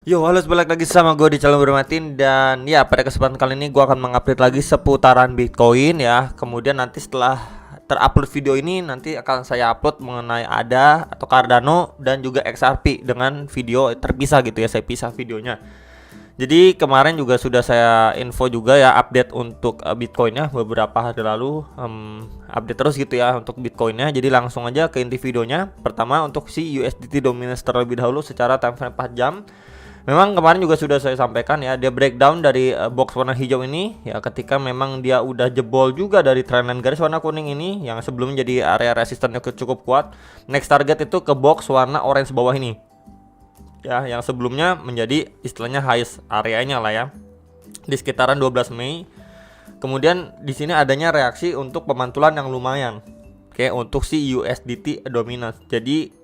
Yo, halo, balik lagi sama gue di channel Bermatin. Dan ya, pada kesempatan kali ini gue akan mengupdate lagi seputaran Bitcoin ya. Kemudian nanti setelah terupload video ini, nanti akan saya upload mengenai ADA atau Cardano dan juga XRP dengan video terpisah gitu ya. Saya pisah videonya. Jadi kemarin juga sudah saya info juga ya, update untuk Bitcoinnya beberapa hari lalu, update terus gitu ya untuk Bitcoinnya. Jadi langsung aja ke inti videonya. Pertama, untuk si USDT dominance terlebih dahulu secara time frame 4 jam. Memang kemarin juga sudah saya sampaikan ya, dia breakdown dari box warna hijau ini ya, ketika memang dia udah jebol juga dari trendline garis warna kuning ini yang sebelumnya jadi area resistennya cukup kuat. Next target itu ke box warna orange bawah ini. Ya, yang sebelumnya menjadi istilahnya highest areanya lah ya, di sekitaran 12 Mei. Kemudian di sini adanya reaksi untuk pemantulan yang lumayan. Oke, untuk si USDT dominance. Jadi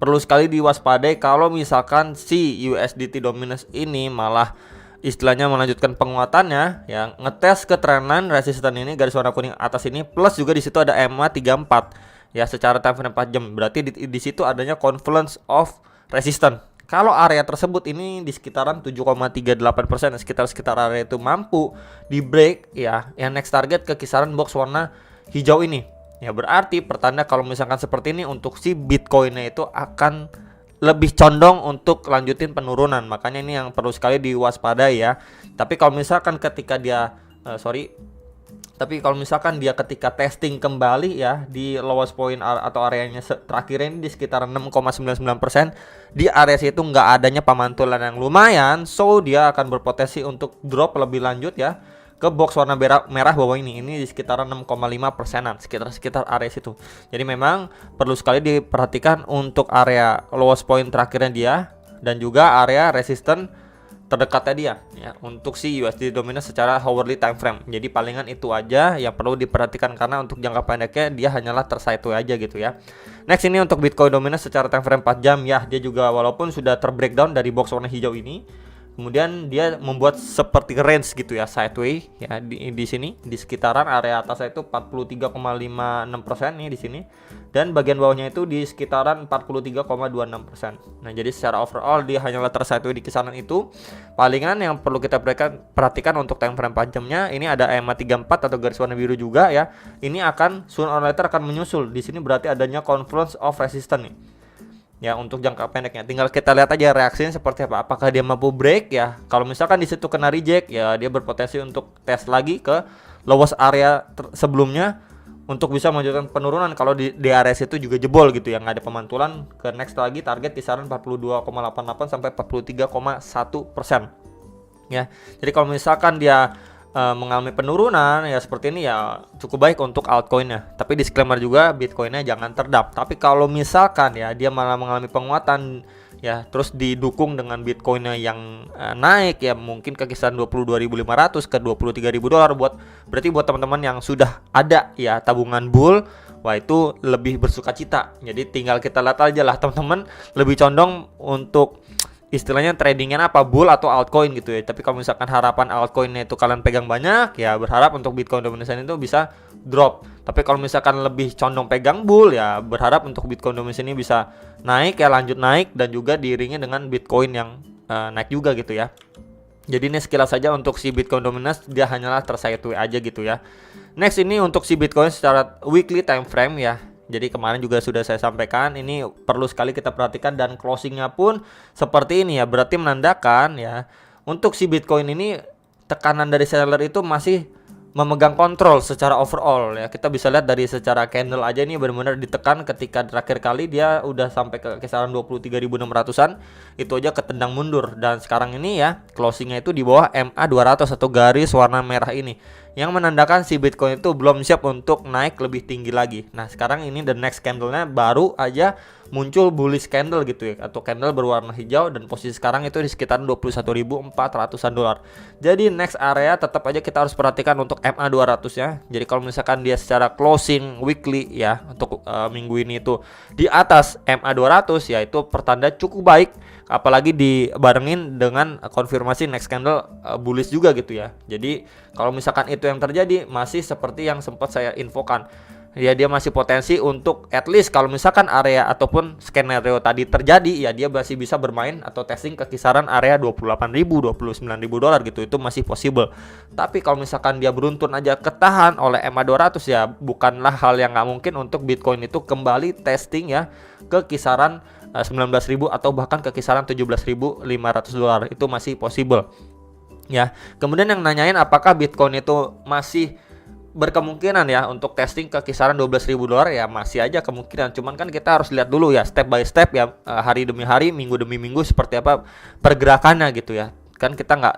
perlu sekali diwaspadai kalau misalkan si USDT dominance ini malah istilahnya melanjutkan penguatannya yang ngetes ke trendline resisten ini garis warna kuning atas ini, plus juga di situ ada EMA 34 ya secara time frame 4 jam. Berarti di situ adanya confluence of resistance. Kalau area tersebut ini di sekitaran 7,38%, sekitar area itu mampu di break ya, yang next target ke kisaran box warna hijau ini. Ya berarti pertanda kalau misalkan seperti ini untuk si Bitcoinnya itu akan lebih condong untuk lanjutin penurunan. Makanya ini yang perlu sekali diwaspadai ya. Tapi kalau misalkan ketika dia ketika testing kembali ya di lowest point atau areanya terakhir ini di sekitar 6,99%, di area situ nggak adanya pemantulan yang lumayan, so dia akan berpotensi untuk drop lebih lanjut ya ke box warna merah bawah ini di sekitaran 6,5%-an, sekitar area situ. Jadi memang perlu sekali diperhatikan untuk area lowest point terakhirnya dia dan juga area resisten terdekatnya dia ya untuk si USD dominance secara hourly time frame. Jadi palingan itu aja yang perlu diperhatikan, karena untuk jangka pendeknya dia hanyalah tersideways aja gitu ya. Next, ini untuk Bitcoin dominance secara time frame 4 jam ya, dia juga walaupun sudah terbreakdown dari box warna hijau ini, kemudian dia membuat seperti range gitu ya, sideways ya di sini di sekitaran area atasnya itu 43,56% nih di sini, dan bagian bawahnya itu di sekitaran 43,26%. Nah, jadi secara overall dia hanyalah tersideways di kisaran itu. Palingan yang perlu kita perhatikan untuk time frame 4 jamnya, ini ada EMA 34 atau garis warna biru juga ya. Ini akan sooner or later akan menyusul. Di sini berarti adanya confluence of resistance nih. Ya, untuk jangka pendeknya tinggal kita lihat aja reaksinya seperti apa. Apakah dia mampu break ya. Kalau misalkan di situ kena reject ya, dia berpotensi untuk tes lagi ke lowest area sebelumnya untuk bisa melanjutkan penurunan. Kalau di area situ juga jebol gitu ya, nggak ada pemantulan, ke next lagi target kisaran 42,88 sampai 43,1% ya. Jadi kalau misalkan dia mengalami penurunan ya seperti ini ya, cukup baik untuk altcoinnya. Tapi disclaimer juga, Bitcoinnya jangan terdap. Tapi kalau misalkan ya dia malah mengalami penguatan ya, terus didukung dengan Bitcoinnya yang naik ya, mungkin ke kisaran 22.500 ke 23.000 dolar, berarti buat teman-teman yang sudah ada ya tabungan bull, wah itu lebih bersukacita. Jadi tinggal kita lihat aja lah teman-teman, lebih condong untuk istilahnya tradingnya apa, bull atau altcoin gitu ya. Tapi kalau misalkan harapan altcoinnya itu kalian pegang banyak ya, berharap untuk Bitcoin dominance itu bisa drop. Tapi kalau misalkan lebih condong pegang bull ya, berharap untuk Bitcoin dominance ini bisa naik ya, lanjut naik, dan juga diiringi dengan Bitcoin yang naik juga gitu ya. Jadi ini sekilas saja untuk si Bitcoin dominance, dia hanyalah tersideways aja gitu ya. Next, ini untuk si Bitcoin secara weekly time frame ya. Jadi kemarin juga sudah saya sampaikan, ini perlu sekali kita perhatikan, dan closingnya pun seperti ini ya. Berarti menandakan ya, untuk si Bitcoin ini tekanan dari seller itu masih memegang kontrol secara overall ya. Kita bisa lihat dari secara candle aja nih, benar-benar ditekan ketika terakhir kali dia udah sampai ke kisaran 23.600-an, itu aja ketendang mundur. Dan sekarang ini ya closingnya itu di bawah MA 200 atau garis warna merah ini, yang menandakan si Bitcoin itu belum siap untuk naik lebih tinggi lagi. Nah, sekarang ini the next candle-nya baru aja muncul bullish candle gitu ya, atau candle berwarna hijau, dan posisi sekarang itu di sekitar 21.400-an dolar. Jadi next area tetap aja kita harus perhatikan untuk MA 200 ya. Jadi kalau misalkan dia secara closing weekly ya untuk minggu ini itu di atas MA 200 ya, itu pertanda cukup baik, apalagi dibarengin dengan konfirmasi next candle bullish juga gitu ya. Jadi kalau misalkan itu yang terjadi, masih seperti yang sempat saya infokan, Ya dia masih potensi untuk at least kalau misalkan area ataupun skenario tadi terjadi, ya dia masih bisa bermain atau testing ke kisaran area 28.000, 29.000 dolar gitu. Itu masih possible. Tapi kalau misalkan dia beruntun aja ketahan oleh MA200, ya bukanlah hal yang nggak mungkin untuk Bitcoin itu kembali testing ya ke kisaran 19.000 atau bahkan ke kisaran 17.500 dolar. Itu masih possible. Ya. Kemudian yang nanyain apakah Bitcoin itu masih berkemungkinan ya untuk testing ke kisaran 12.000 dolar, ya masih aja kemungkinan. Cuman kan kita harus lihat dulu ya step by step ya, hari demi hari, minggu demi minggu seperti apa pergerakannya gitu ya. Kan kita nggak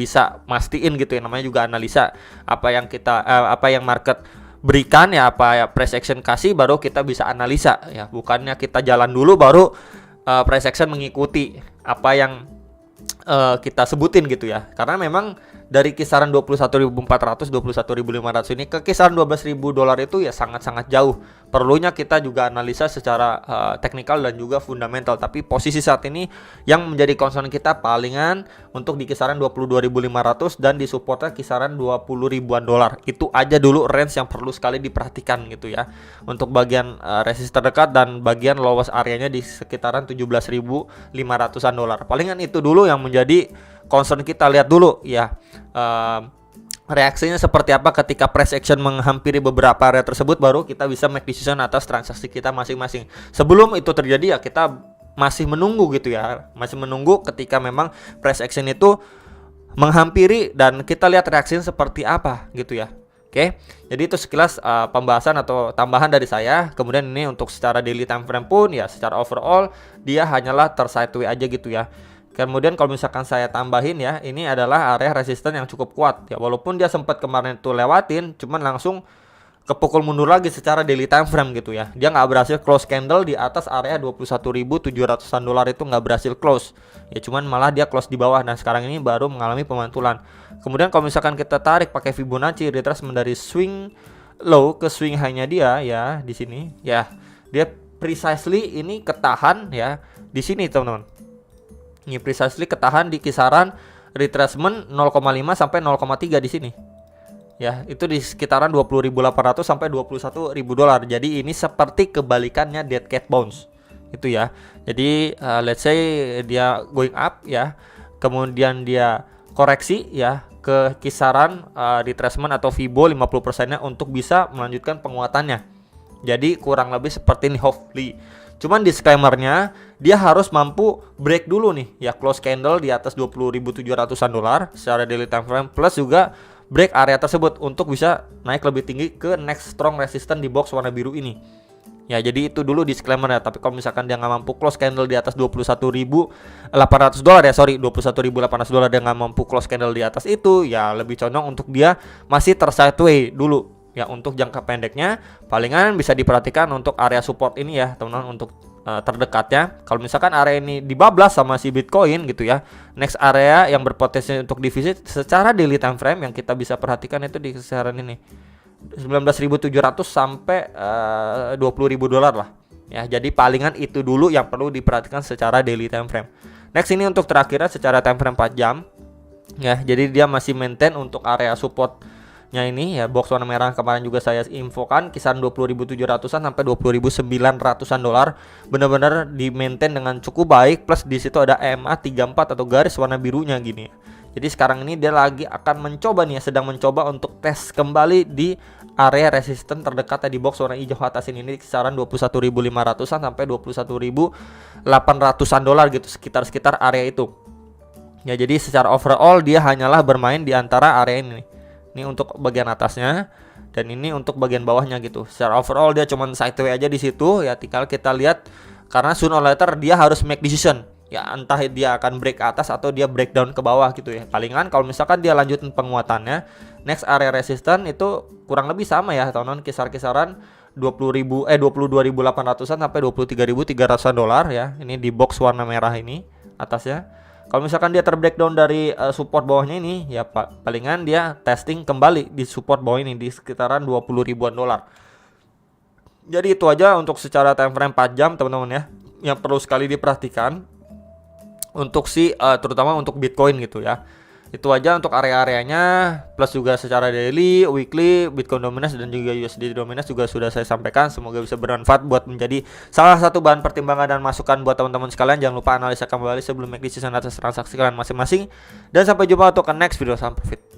bisa mastiin gitu ya, namanya juga analisa. Apa yang market berikan ya, apa ya price action kasih, baru kita bisa analisa ya. Bukannya kita jalan dulu baru price action mengikuti apa yang kita sebutin gitu ya. Karena memang dari kisaran 21.400, 21.500 ini ke kisaran 12.000 dolar itu ya sangat-sangat jauh. Perlunya kita juga analisa secara teknikal dan juga fundamental. Tapi posisi saat ini yang menjadi concern kita palingan untuk di kisaran 22.500 dan di supportnya kisaran 20 ribuan dolar. Itu aja dulu range yang perlu sekali diperhatikan gitu ya. Untuk bagian resist terdekat dan bagian lowest areanya di sekitaran 17.500-an dolar. Palingan itu dulu yang menjadi concern kita. Lihat dulu ya reaksinya seperti apa ketika price action menghampiri beberapa area tersebut, baru kita bisa make decision atas transaksi kita masing-masing. Sebelum itu terjadi ya kita masih menunggu gitu ya, masih menunggu ketika memang price action itu menghampiri dan kita lihat reaksinya seperti apa gitu ya. Oke, jadi itu sekilas pembahasan atau tambahan dari saya. Kemudian ini untuk secara daily time frame pun ya secara overall dia hanyalah tersideways aja gitu ya. Kemudian kalau misalkan saya tambahin ya, ini adalah area resisten yang cukup kuat ya. Walaupun dia sempat kemarin itu lewatin, cuman langsung kepukul mundur lagi secara daily time frame gitu ya. Dia nggak berhasil close candle di atas area 21.700-an dolar, itu nggak berhasil close. Ya cuman malah dia close di bawah dan sekarang ini baru mengalami pemantulan. Kemudian kalau misalkan kita tarik pakai Fibonacci retracement dari swing low ke swing high-nya dia ya di sini ya. Dia precisely ini ketahan ya di sini teman-teman. Ini precisely ketahan di kisaran retracement 0,5 sampai 0,3 di sini. Ya, itu di sekitaran 20.800 sampai 21.000 dolar. Jadi ini seperti kebalikannya dead cat bounce. Itu ya. Jadi let's say dia going up ya. Kemudian dia koreksi ya ke kisaran retracement atau Fibo 50%-nya untuk bisa melanjutkan penguatannya. Jadi kurang lebih seperti ini hopefully. Cuman disclaimer-nya dia harus mampu break dulu nih ya, close candle di atas 20.700-an dolar secara daily time frame, plus juga break area tersebut untuk bisa naik lebih tinggi ke next strong resistance di box warna biru ini. Ya jadi itu dulu disclaimer-nya. Tapi kalau misalkan dia nggak mampu close candle di atas 21.800 dolar ya, 21.800 dolar, dia nggak mampu close candle di atas itu, ya lebih condong untuk dia masih tersideways dulu. Ya untuk jangka pendeknya palingan bisa diperhatikan untuk area support ini ya teman-teman, untuk terdekatnya. Kalau misalkan area ini dibablas sama si Bitcoin gitu ya, next area yang berpotensi untuk divisit secara daily time frame yang kita bisa perhatikan itu di kisaran ini 19.700 sampai 20.000 dolar lah ya. Jadi palingan itu dulu yang perlu diperhatikan secara daily time frame. Next ini untuk terakhirnya secara time frame 4 jam ya. Jadi dia masih maintain untuk area support ini ya, box warna merah kemarin juga saya infokan kisaran 20.700-an sampai 20.900-an dolar. Benar-benar di maintain dengan cukup baik, plus di situ ada EMA 34 atau garis warna birunya gini. Jadi sekarang ini dia lagi akan mencoba nih ya, sedang mencoba untuk tes kembali di area resisten terdekat di box warna hijau atas ini kisaran 21.500-an sampai 21.800-an dolar gitu, sekitar area itu. Ya jadi secara overall dia hanyalah bermain di antara area ini. Ini untuk bagian atasnya dan ini untuk bagian bawahnya gitu. Secara overall dia cuman sideways aja di situ ya, tinggal kita lihat karena sooner or later dia harus make decision. Ya entah dia akan break ke atas atau dia breakdown ke bawah gitu ya. Palingan kalau misalkan dia lanjutin penguatannya, next area resistance itu kurang lebih sama ya, teman-teman, kisaran 22.800-an sampai 23.300-an dolar ya. Ini di box warna merah ini atasnya. Kalau misalkan dia terbreakdown dari support bawahnya ini ya palingan dia testing kembali di support bawah ini di sekitaran 20 ribuan dolar. Jadi itu aja untuk secara time frame 4 jam teman-teman ya, yang perlu sekali diperhatikan untuk terutama untuk Bitcoin gitu ya. Itu aja untuk area-areanya, plus juga secara daily, weekly, Bitcoin dominance dan juga USD dominance juga sudah saya sampaikan. Semoga bisa bermanfaat buat menjadi salah satu bahan pertimbangan dan masukan buat teman-teman sekalian. Jangan lupa analisa kembali sebelum make decision atas transaksi kalian masing-masing. Dan sampai jumpa untuk ke next video. Salam profit.